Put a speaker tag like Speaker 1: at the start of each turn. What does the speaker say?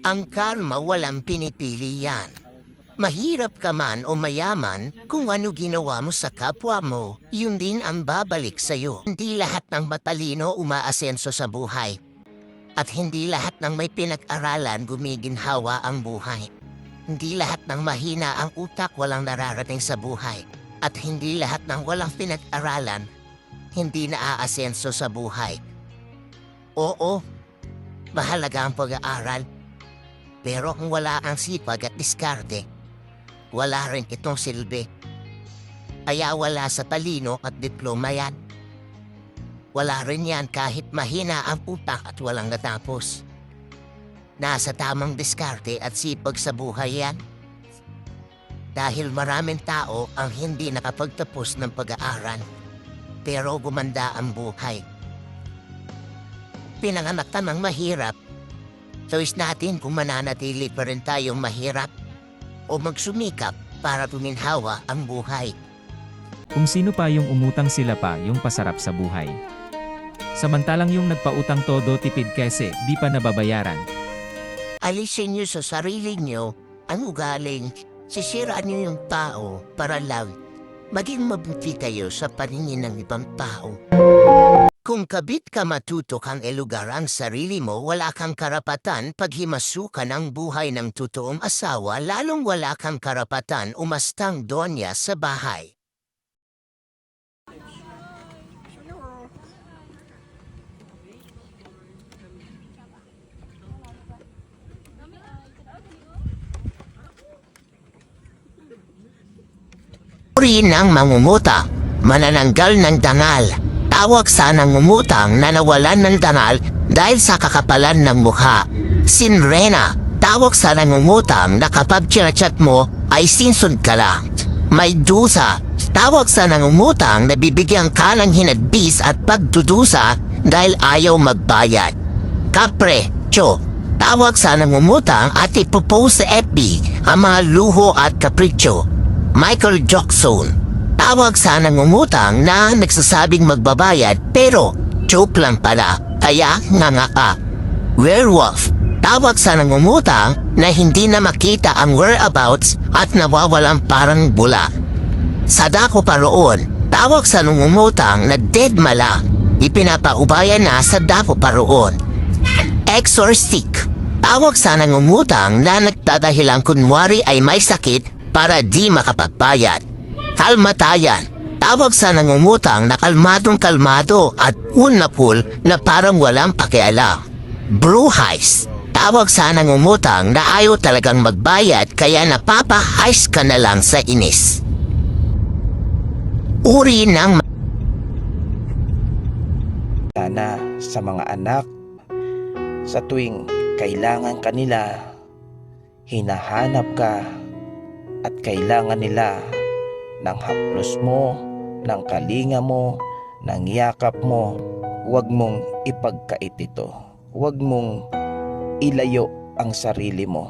Speaker 1: Ang karma walang pinipili yan. Mahirap ka man o mayaman, kung ano ginawa mo sa kapwa mo, yun din ang babalik sa'yo. Hindi lahat ng matalino umaasenso sa buhay. At hindi lahat ng may pinag-aralan gumiginhawa ang buhay. Hindi lahat ng mahina ang utak walang nararating sa buhay. At hindi lahat ng walang pinag-aralan, hindi naaasenso sa buhay. Oo, mahalaga ang pag-aaral. Pero kung wala kang sipag at diskarte, wala rin itong silbi. Kaya wala sa talino at diploma yan. Wala rin yan kahit mahina ang utak at walang natapos. Nasa tamang diskarte at sipag sa buhay yan. Dahil maraming tao ang hindi nakapagtapos ng pag-aaral, pero gumanda ang buhay. Pinanganak ka ng mahirap, choice natin kung mananatili pa rin tayong mahirap o magsumikap para tuminhawa ang buhay.
Speaker 2: Kung sino pa yung umutang sila pa yung pasarap sa buhay. Samantalang yung nagpautang todo tipid kasi di pa nababayaran.
Speaker 1: Alisin niyo sa sarili niyo ang ugaling sisiraan niyo yung tao para lang maging mabuti kayo sa paningin ng ibang tao. Kung kabit ka matuto kang elugar ang sarili mo, wala kang karapatan paghimasukan ang buhay ng totoong asawa, lalong wala kang karapatan umastang donya sa bahay. Uri ng mangumuta, manananggal ng dangal. Tawag sa nangungutang na nawalan ng dangal dahil sa kakapalan ng mukha. Sinrena, tawag sa nangungutang na kapag chinachat mo ay sinsod ka lang. May dusa, tawag sa nangungutang na bibigyan ka ng hinadbis at pagdudusa dahil ayaw magbayad. Kapre, cho, tawag sa nangungutang at ipopost sa FB ang mga luho at kapritsyo. Michael Jackson, tawag sa nangungutang na nagsasabing magbabayad pero joke lang pala, kaya nga ka. Werewolf, tawag sa nangungutang na hindi na makita ang whereabouts at nawawalang parang bula. Sadako pa roon, tawag sa nangungutang na dead mala, ipinapaubayan na sa dako pa roon. Exorcistic, tawag sa nangungutang na nagdadahilang kunwari ay may sakit para di makapagbayad. Kalmatayan, tawag sa nangungutang na kalmadong kalmado at unapul na parang walang pakialam. Bruhais, tawag sa nangungutang na ayaw talagang magbayad kaya napapahais ka na lang sa inis. Uri ng
Speaker 3: Sana sa mga anak, sa tuwing kailangan kanila, hinahanap ka at kailangan nila ng haplos mo, ng kalinga mo, ng yakap mo. Huwag mong ipagkait ito. Huwag mong ilayo ang sarili mo.